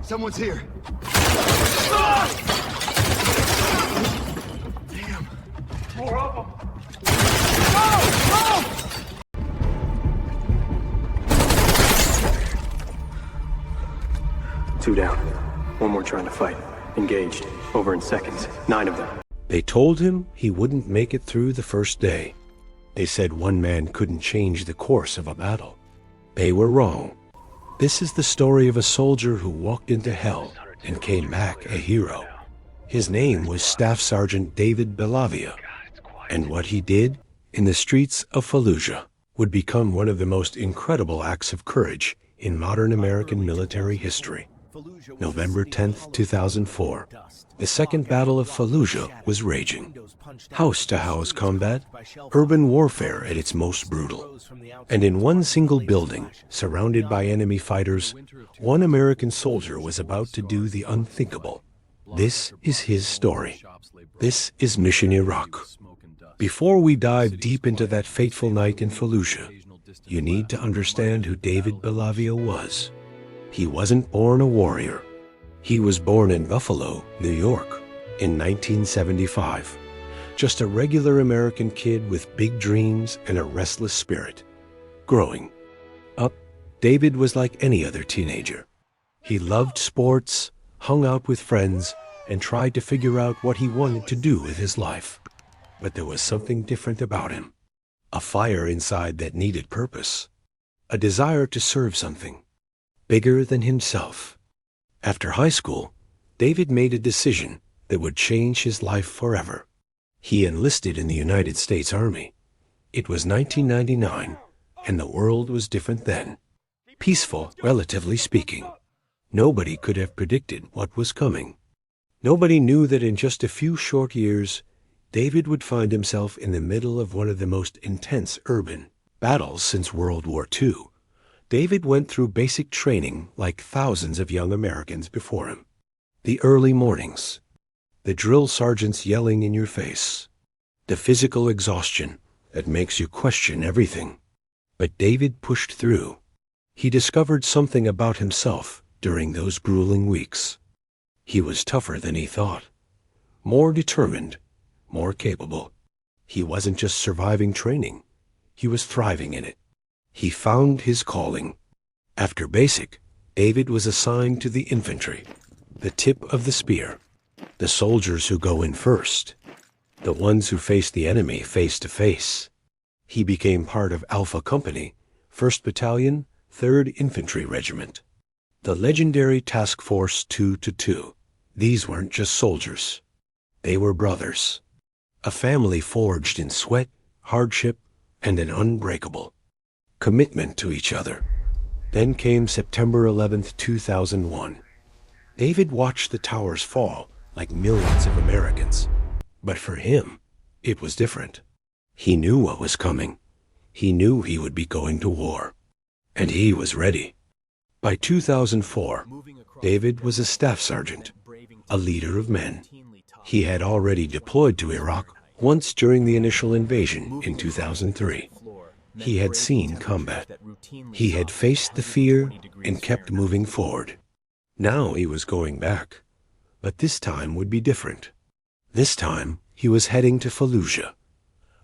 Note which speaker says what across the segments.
Speaker 1: Someone's here. Damn.
Speaker 2: More of them.
Speaker 3: Two down. One more trying to fight. Engaged. Over in seconds. 9 of them.
Speaker 4: They told him he wouldn't make it through the first day. They said one man couldn't change the course of a battle. They were wrong. This is the story of a soldier who walked into hell and came back a hero. His name was Staff Sergeant David Bellavia, and what he did in the streets of Fallujah would become one of the most incredible acts of courage in modern American military history. November 10th, 2004, the Second Battle of Fallujah was raging. House-to-house combat, urban warfare at its most brutal. And in one single building, surrounded by enemy fighters, one American soldier was about to do the unthinkable. This is his story. This is Mission Iraq. Before we dive deep into that fateful night in Fallujah, you need to understand who David Bellavia was. He wasn't born a warrior. He was born in Buffalo, New York, in 1975. Just a regular American kid with big dreams and a restless spirit. Growing up, David was like any other teenager. He loved sports, hung out with friends, and tried to figure out what he wanted to do with his life. But there was something different about him. A fire inside that needed purpose. A desire to serve something bigger than himself. After high school, David made a decision that would change his life forever. He enlisted in the United States Army. It was 1999, and the world was different then. Peaceful, relatively speaking. Nobody could have predicted what was coming. Nobody knew that in just a few short years, David would find himself in the middle of one of the most intense urban battles since World War II. David went through basic training like thousands of young Americans before him. The early mornings, the drill sergeants yelling in your face, the physical exhaustion that makes you question everything. But David pushed through. He discovered something about himself during those grueling weeks. He was tougher than he thought, more determined, more capable. He wasn't just surviving training, he was thriving in it. He found his calling. After basic, David was assigned to the infantry, the tip of the spear, the soldiers who go in first, the ones who face the enemy face to face. He became part of Alpha Company, 1st Battalion, 3rd Infantry Regiment, the legendary Task Force 222. These weren't just soldiers. They were brothers. A family forged in sweat, hardship, and an unbreakable commitment to each other. Then came September 11th, 2001. David watched the towers fall like millions of Americans. But for him, it was different. He knew what was coming. He knew he would be going to war. And he was ready. By 2004, David was a staff sergeant, a leader of men. He had already deployed to Iraq once during the initial invasion in 2003. He had seen combat. He had faced the fear and kept moving forward. Now he was going back. But this time would be different. This time he was heading to Fallujah,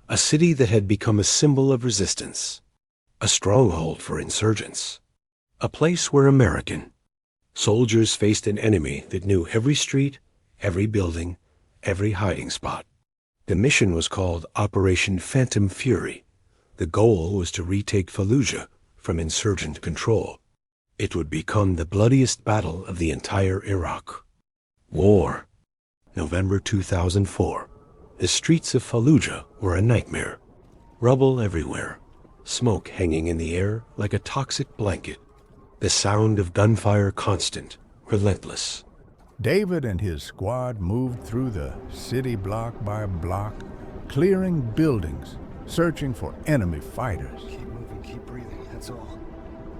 Speaker 4: a city that had become a symbol of resistance, a stronghold for insurgents, a place where American soldiers faced an enemy that knew every street, every building, every hiding spot. The mission was called Operation Phantom Fury. The goal was to retake Fallujah from insurgent control. It would become the bloodiest battle of the entire Iraq. War. November 2004. The streets of Fallujah were a nightmare. Rubble everywhere. Smoke hanging in the air like a toxic blanket. The sound of gunfire constant, relentless.
Speaker 5: David and his squad moved through the city block by block, clearing buildings, searching for enemy fighters.
Speaker 1: Keep moving, keep breathing, that's all.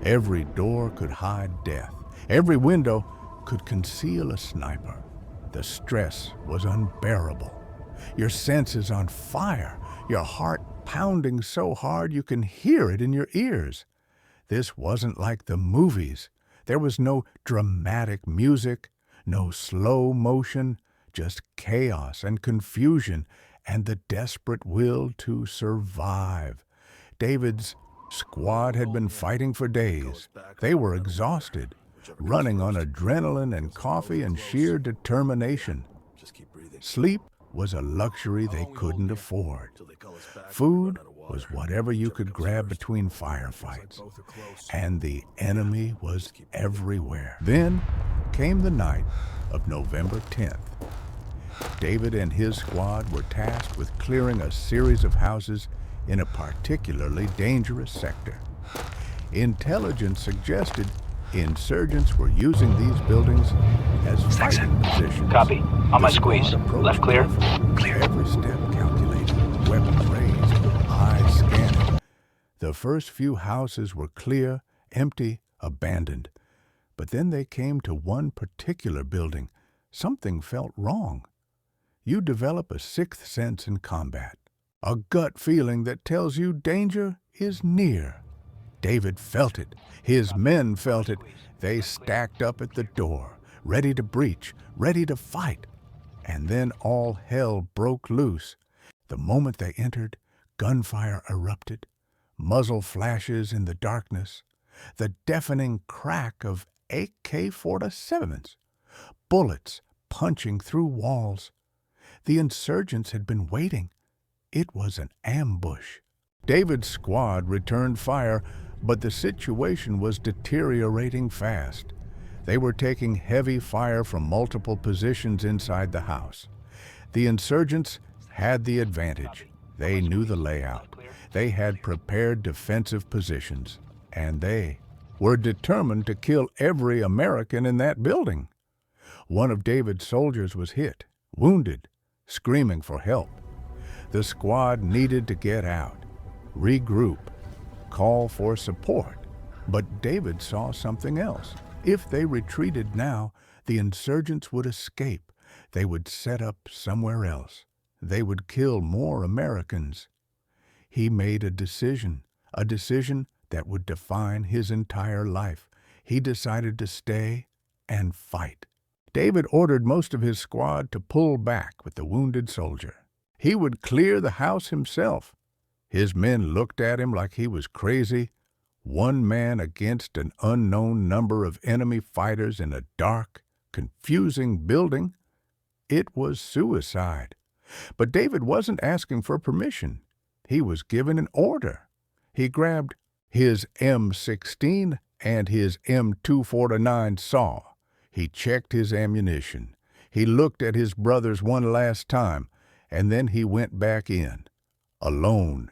Speaker 5: Every door could hide death. Every window could conceal a sniper. The stress was unbearable. Your senses on fire, your heart pounding so hard you can hear it in your ears. This wasn't like the movies. There was no dramatic music, no slow motion, just chaos and confusion and the desperate will to survive. David's squad had been fighting for days. They were exhausted, running on adrenaline and coffee and sheer determination. Sleep was a luxury they couldn't afford. Food was whatever you could grab between firefights. And the enemy was everywhere. Then came the night of November 10th. David and his squad were tasked with clearing a series of houses in a particularly dangerous sector. Intelligence suggested insurgents were using these buildings as fighting positions.
Speaker 2: Copy. On my squeeze. Left clear?
Speaker 5: Clear. Every step calculated, weapons raised, eyes scanning. The first few houses were clear, empty, abandoned. But then they came to one particular building. Something felt wrong. You develop a sixth sense in combat, a gut feeling that tells you danger is near. David felt it. His men felt it. They stacked up at the door, ready to breach, ready to fight. And then all hell broke loose. The moment they entered, gunfire erupted, muzzle flashes in the darkness, the deafening crack of AK-47s, bullets punching through walls. The insurgents had been waiting. It was an ambush. David's squad returned fire, but the situation was deteriorating fast. They were taking heavy fire from multiple positions inside the house. The insurgents had the advantage. They knew the layout. They had prepared defensive positions, and they were determined to kill every American in that building. One of David's soldiers was hit, wounded, screaming for help. The squad needed to get out, regroup, call for support. But David saw something else. If they retreated now, the insurgents would escape. They would set up somewhere else. They would kill more Americans. He made a decision that would define his entire life. He decided to stay and fight. David ordered most of his squad to pull back with the wounded soldier. He would clear the house himself. His men looked at him like he was crazy. One man against an unknown number of enemy fighters in a dark, confusing building. It was suicide. But David wasn't asking for permission. He was given an order. He grabbed his M16 and his M249 saw. He checked his ammunition. He looked at his brothers one last time, and then he went back in, alone.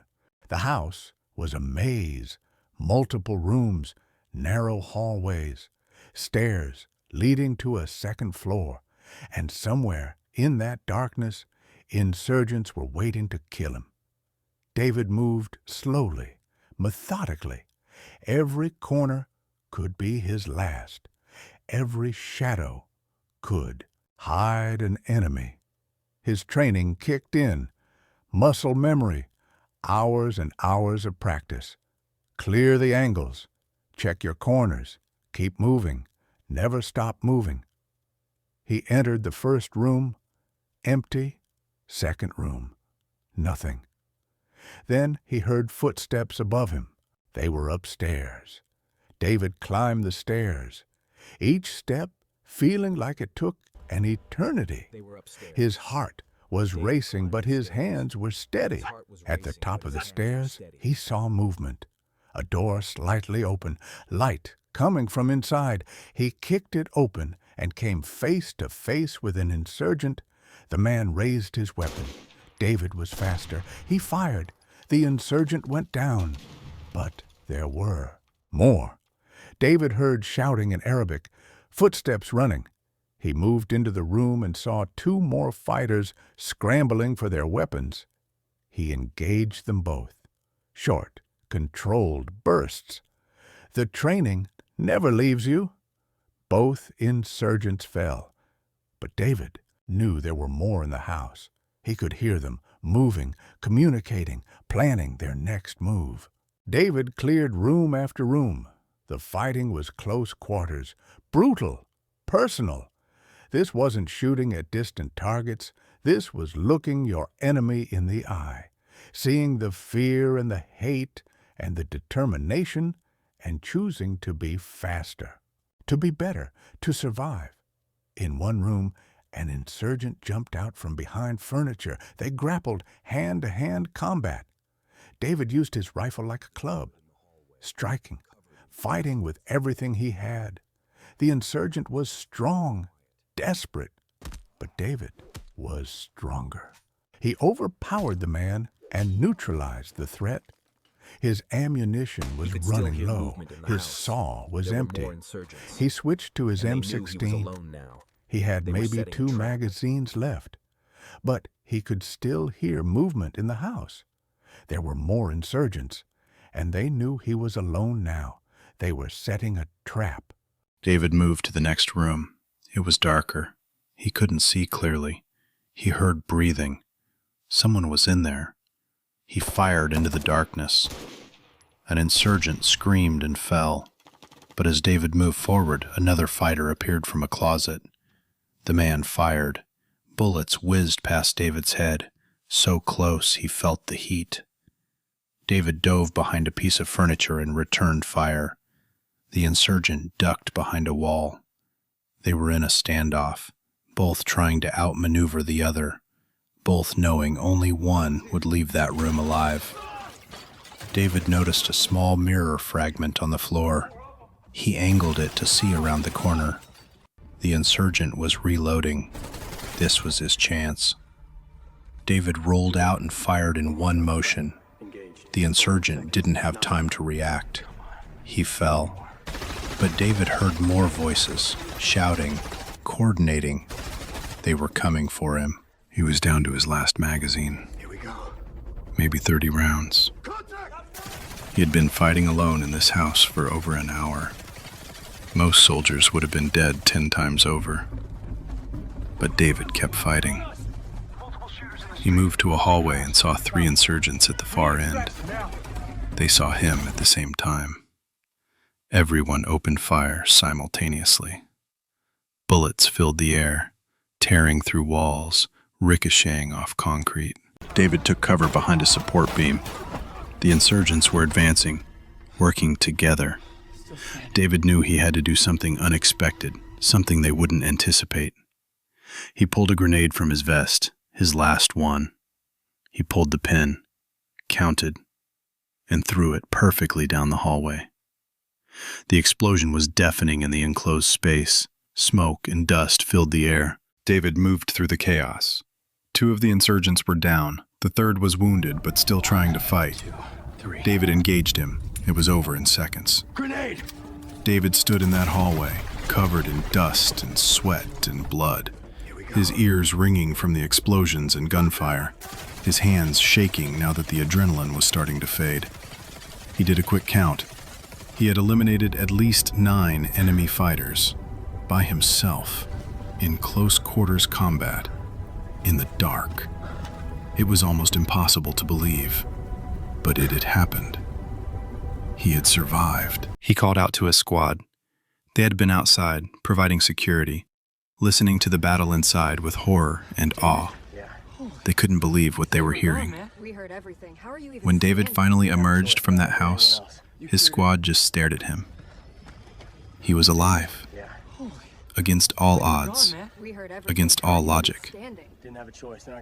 Speaker 5: The house was a maze, multiple rooms, narrow hallways, stairs leading to a second floor, and somewhere in that darkness, insurgents were waiting to kill him. David moved slowly, methodically. Every corner could be his last. Every shadow could hide an enemy. His training kicked in, muscle memory, hours and hours of practice. Clear the angles, check your corners, keep moving, never stop moving. He entered the first room, empty. Second room, nothing. Then he heard footsteps above him. They were upstairs. David climbed the stairs, each step feeling like it took an eternity. His heart was racing, but his hands were steady. At the top of the stairs, he saw movement. A door slightly open, light coming from inside. He kicked it open and came face to face with an insurgent. The man raised his weapon. David was faster. He fired. The insurgent went down. But there were more. David heard shouting in Arabic, footsteps running. He moved into the room and saw two more fighters scrambling for their weapons. He engaged them both. Short, controlled bursts. The training never leaves you. Both insurgents fell. But David knew there were more in the house. He could hear them, moving, communicating, planning their next move. David cleared room after room. The fighting was close quarters, brutal, personal. This wasn't shooting at distant targets. This was looking your enemy in the eye, seeing the fear and the hate and the determination, and choosing to be faster, to be better, to survive. In one room, an insurgent jumped out from behind furniture. They grappled hand-to-hand combat. David used his rifle like a club, striking, fighting with everything he had. The insurgent was strong, desperate, but David was stronger. He overpowered the man and neutralized the threat. His ammunition was running low. His saw was empty. He switched to his M16. He had maybe 2 magazines left, but he could still hear movement in the house. There were more insurgents, and they knew he was alone now. They were setting a trap.
Speaker 6: David moved to the next room. It was darker. He couldn't see clearly. He heard breathing. Someone was in there. He fired into the darkness. An insurgent screamed and fell, but as David moved forward, another fighter appeared from a closet. The man fired. Bullets whizzed past David's head, so close he felt the heat. David dove behind a piece of furniture and returned fire. The insurgent ducked behind a wall. They were in a standoff, both trying to outmaneuver the other, both knowing only one would leave that room alive. David noticed a small mirror fragment on the floor. He angled it to see around the corner. The insurgent was reloading. This was his chance. David rolled out and fired in one motion. The insurgent didn't have time to react. He fell. But David heard more voices, shouting, coordinating. They were coming for him. He was down to his last magazine.
Speaker 1: Here we go.
Speaker 6: Maybe 30 rounds. He had been fighting alone in this house for over an hour. Most soldiers would have been dead 10 times over. But David kept fighting. He moved to a hallway and saw 3 insurgents at the far end. They saw him at the same time. Everyone opened fire simultaneously. Bullets filled the air, tearing through walls, ricocheting off concrete. David took cover behind a support beam. The insurgents were advancing, working together. David knew he had to do something unexpected, something they wouldn't anticipate. He pulled a grenade from his vest, his last one. He pulled the pin, counted, and threw it perfectly down the hallway. The explosion was deafening in the enclosed space. Smoke and dust filled the air. David moved through the chaos. 2 of the insurgents were down. The third was wounded, but still trying to fight. David engaged him. It was over in seconds.
Speaker 1: Grenade!
Speaker 6: David stood in that hallway, covered in dust and sweat and blood, his ears ringing from the explosions and gunfire, his hands shaking now that the adrenaline was starting to fade. He did a quick count. He had eliminated at least 9 enemy fighters, by himself, in close quarters combat, in the dark. It was almost impossible to believe, but it had happened. He had survived. He called out to his squad. They had been outside, providing security, listening to the battle inside with horror and awe. They couldn't believe what they were hearing. When David finally emerged from that house, his squad just stared at him. He was alive. Against all odds, against all logic.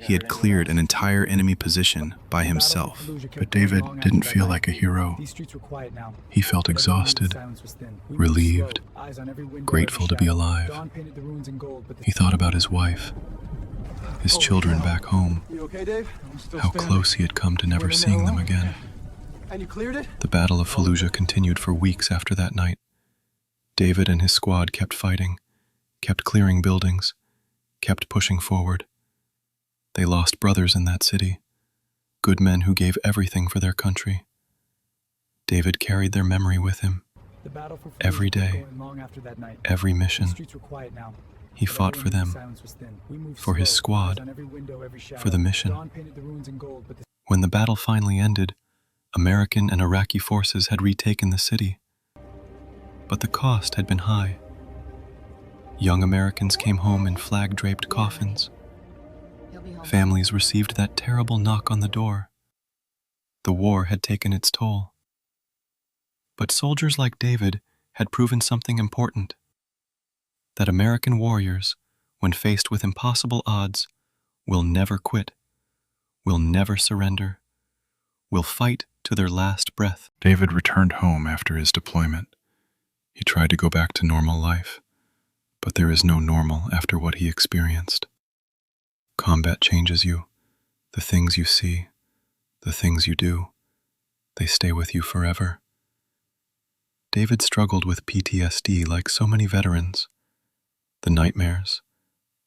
Speaker 6: He had cleared an entire enemy position by himself. But David didn't feel like a hero. He felt exhausted, relieved, grateful to be alive. He thought about his wife, his children back home, how close he had come to never seeing them again. The Battle of Fallujah continued for weeks after that night. David and his squad kept fighting, kept clearing buildings, kept pushing forward. They lost brothers in that city, good men who gave everything for their country. David carried their memory with him. Every day, every mission, he fought for them, for his squad, for the mission. When the battle finally ended, American and Iraqi forces had retaken the city. but the cost had been high. Young Americans came home in flag-draped coffins. Families received that terrible knock on the door. The war had taken its toll. But soldiers like David had proven something important: that American warriors, when faced with impossible odds, will never quit, will never surrender, will fight to their last breath. David returned home after his deployment. He tried to go back to normal life, but there is no normal after what he experienced. Combat changes you. The things you see, the things you do, they stay with you forever. David struggled with PTSD like so many veterans. The nightmares,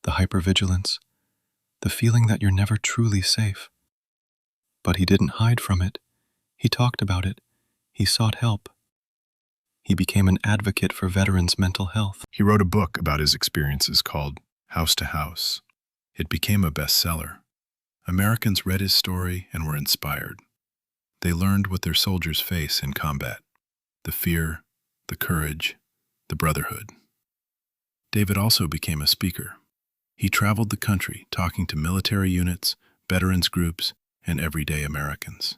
Speaker 6: the hypervigilance, the feeling that you're never truly safe. But he didn't hide from it. He talked about it. He sought help. He became an advocate for veterans' mental health. He wrote a book about his experiences called House to House. It became a bestseller. Americans read his story and were inspired. They learned what their soldiers face in combat: the fear, the courage, the brotherhood. David also became a speaker. He traveled the country talking to military units, veterans groups, and everyday Americans.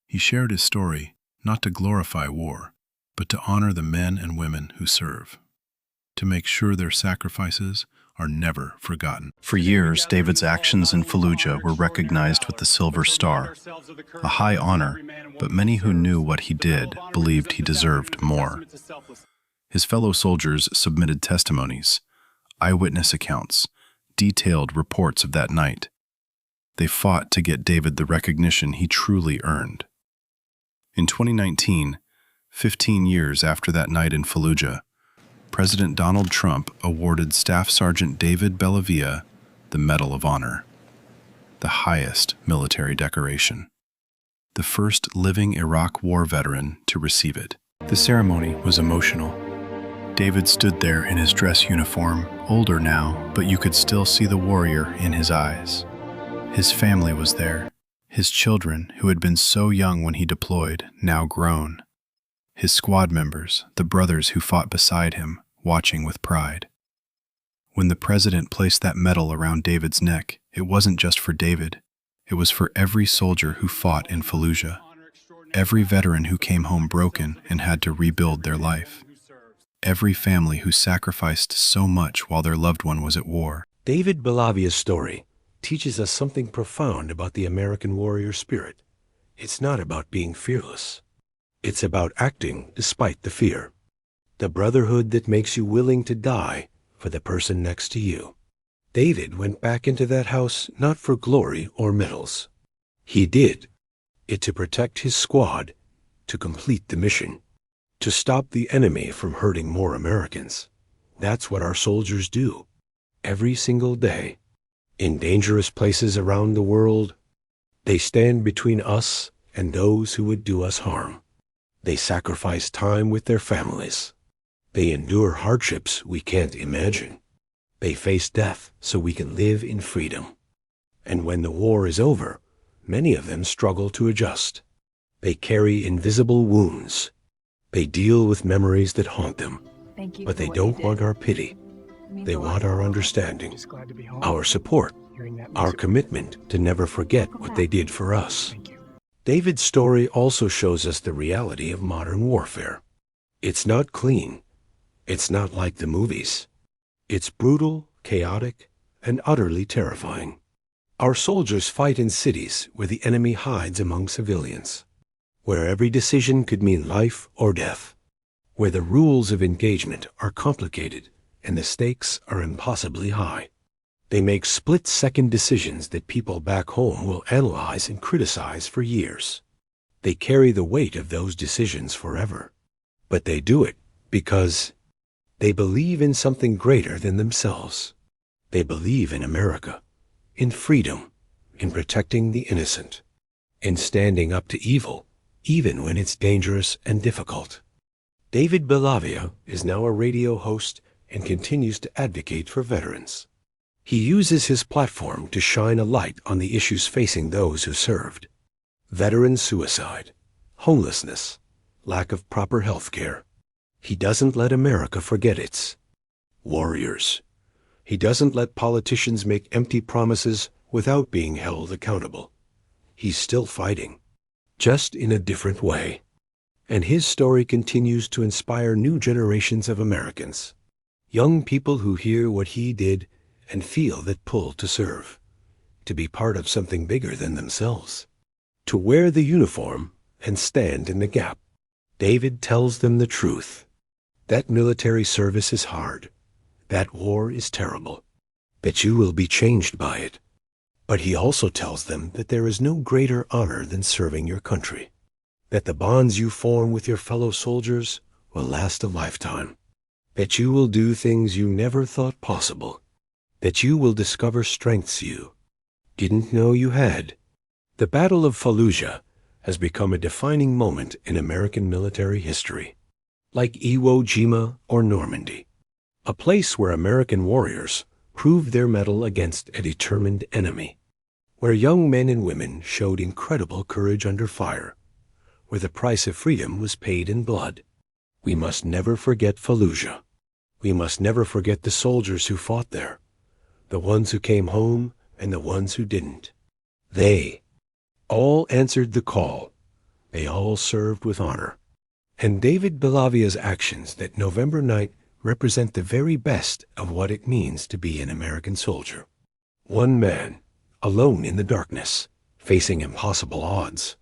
Speaker 6: He shared his story not to glorify war, but to honor the men and women who serve, to make sure their sacrifices are never forgotten.
Speaker 7: For years, David's actions in Fallujah were recognized with the Silver Star, a high honor, but many who knew what he did believed he deserved more. His fellow soldiers submitted testimonies, eyewitness accounts, detailed reports of that night. They fought to get David the recognition he truly earned. In 2019, 15 years after that night in Fallujah, President Donald Trump awarded Staff Sergeant David Bellavia the Medal of Honor, the highest military decoration, the first living Iraq War veteran to receive it. The ceremony was emotional. David stood there in his dress uniform, older now, but you could still see the warrior in his eyes. His family was there, his children, who had been so young when he deployed, now grown. His squad members, the brothers who fought beside him, watching with pride. When the president placed that medal around David's neck, it wasn't just for David. It was for every soldier who fought in Fallujah, every veteran who came home broken and had to rebuild their life, every family who sacrificed so much while their loved one was at war.
Speaker 4: David Bellavia's story teaches us something profound about the American warrior spirit. It's not about being fearless. It's about acting despite the fear. The brotherhood that makes you willing to die for the person next to you. David went back into that house not for glory or medals. He did it to protect his squad, to complete the mission, to stop the enemy from hurting more Americans. That's what our soldiers do, every single day. In dangerous places around the world, they stand between us and those who would do us harm. They sacrifice time with their families. They endure hardships we can't imagine. They face death so we can live in freedom. And when the war is over, many of them struggle to adjust. They carry invisible wounds. They deal with memories that haunt them. But they don't want our pity. They want our understanding, our support, our commitment to never forget what they did for us. David's story also shows us the reality of modern warfare. It's not clean. It's not like the movies. It's brutal, chaotic, and utterly terrifying. Our soldiers fight in cities where the enemy hides among civilians, where every decision could mean life or death, where the rules of engagement are complicated and the stakes are impossibly high. They make split-second decisions that people back home will analyze and criticize for years. They carry the weight of those decisions forever. But they do it because they believe in something greater than themselves. They believe in America, in freedom, in protecting the innocent, in standing up to evil, even when it's dangerous and difficult. David Bellavia is now a radio host and continues to advocate for veterans. He uses his platform to shine a light on the issues facing those who served: veteran suicide, homelessness, lack of proper health care, He doesn't let America forget its warriors. He doesn't let politicians make empty promises without being held accountable. He's still fighting, just in a different way. And his story continues to inspire new generations of Americans. Young people who hear what he did and feel that pull to serve, to be part of something bigger than themselves, to wear the uniform and stand in the gap. David tells them the truth. That military service is hard. That war is terrible. That you will be changed by it. But he also tells them that there is no greater honor than serving your country. That the bonds you form with your fellow soldiers will last a lifetime. That you will do things you never thought possible. That you will discover strengths you didn't know you had. The Battle of Fallujah has become a defining moment in American military history, like Iwo Jima or Normandy, a place where American warriors proved their mettle against a determined enemy, where young men and women showed incredible courage under fire, where the price of freedom was paid in blood. We must never forget Fallujah. We must never forget the soldiers who fought there, the ones who came home and the ones who didn't. They all answered the call. They all served with honor. And David Belavia's actions that November night represent the very best of what it means to be an American soldier. One man, alone in the darkness, facing impossible odds,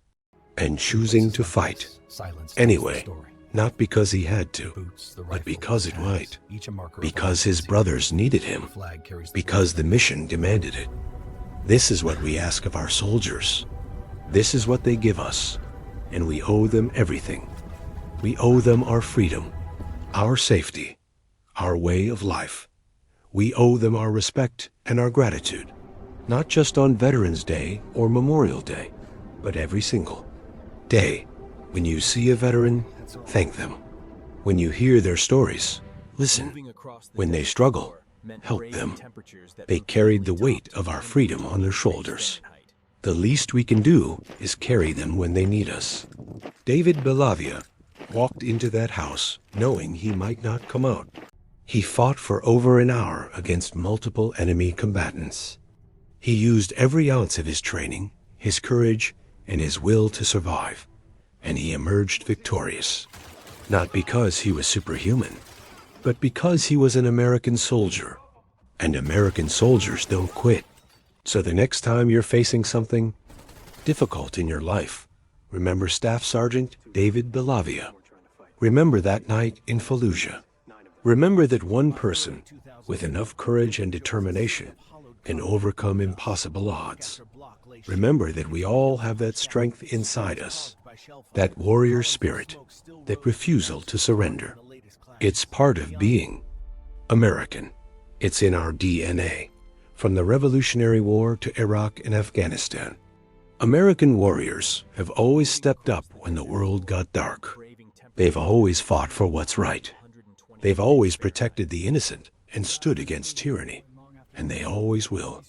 Speaker 4: and choosing to fight anyway, not because he had to, but because it might, because his brothers needed him, because the mission demanded it. This is what we ask of our soldiers. This is what they give us, and we owe them everything. We owe them our freedom, our safety, our way of life. We owe them our respect and our gratitude, not just on Veterans Day or Memorial Day, but every single day. When you see a veteran, thank them. When you hear their stories, listen. When they struggle, help them. They carried the weight of our freedom on their shoulders. The least we can do is carry them when they need us. David Belavia walked into that house knowing he might not come out. He fought for over an hour against multiple enemy combatants. He used every ounce of his training, his courage, and his will to survive, and he emerged victorious. Not because he was superhuman, but because he was an American soldier. And American soldiers don't quit. So the next time you're facing something difficult in your life, remember Staff Sergeant David Belavia. Remember that night in Fallujah. Remember that one person with enough courage and determination can overcome impossible odds. Remember that we all have that strength inside us, that warrior spirit, that refusal to surrender. It's part of being American. It's in our DNA. From the Revolutionary War to Iraq and Afghanistan, American warriors have always stepped up when the world got dark. They've always fought for what's right. They've always protected the innocent and stood against tyranny. And they always will.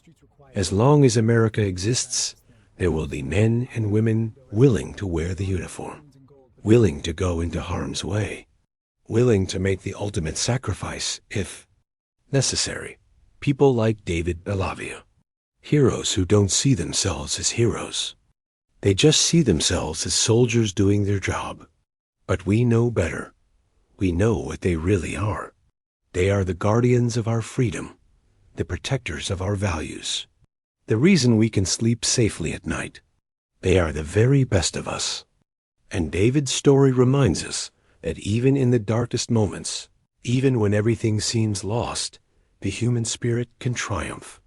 Speaker 4: As long as America exists, there will be men and women willing to wear the uniform, willing to go into harm's way, willing to make the ultimate sacrifice if necessary. People like David Belavia, heroes who don't see themselves as heroes. They just see themselves as soldiers doing their job. But we know better. We know what they really are. They are the guardians of our freedom, the protectors of our values, the reason we can sleep safely at night. They are the very best of us. And David's story reminds us that even in the darkest moments, even when everything seems lost, the human spirit can triumph.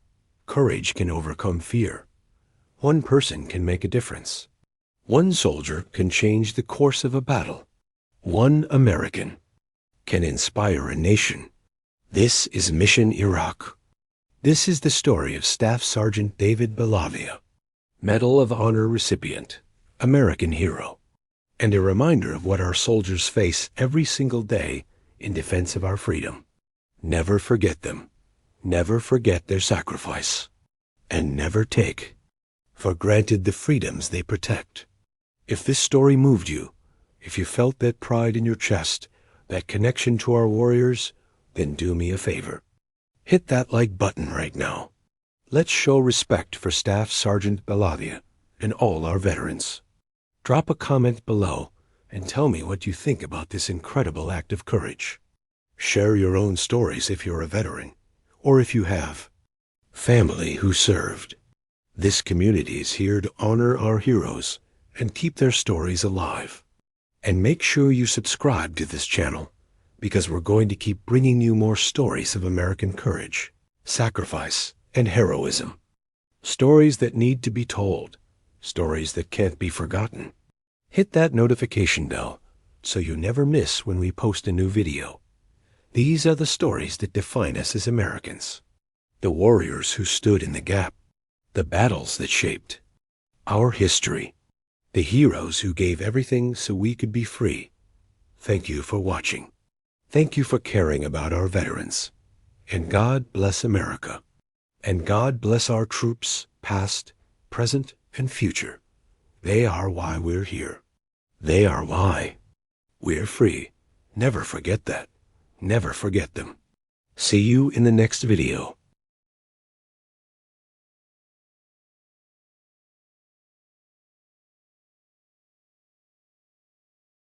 Speaker 4: Courage can overcome fear. One person can make a difference. One soldier can change the course of a battle. One American can inspire a nation. This is Mission Iraq. This is the story of Staff Sergeant David Belavia, Medal of Honor recipient, American hero, and a reminder of what our soldiers face every single day in defense of our freedom. Never forget them. Never forget their sacrifice. And never take for granted the freedoms they protect. If this story moved you, if you felt that pride in your chest, that connection to our warriors, then do me a favor. Hit that like button right now. Let's show respect for Staff Sergeant Belavia and all our veterans. Drop a comment below and tell me what you think about this incredible act of courage. Share your own stories if you're a veteran, or if you have family who served. This community is here to honor our heroes and keep their stories alive. And make sure you subscribe to this channel, because we're going to keep bringing you more stories of American courage, sacrifice, and heroism. Stories that need to be told, stories that can't be forgotten. Hit that notification bell so you never miss when we post a new video. These are the stories that define us as Americans. The warriors who stood in the gap, the battles that shaped our history, the heroes who gave everything so we could be free. Thank you for watching. Thank you for caring about our veterans. And God bless America. And God bless our troops, past, present, and future. They are why we're here. They are why we're free. Never forget that. Never forget them. See you in the next video.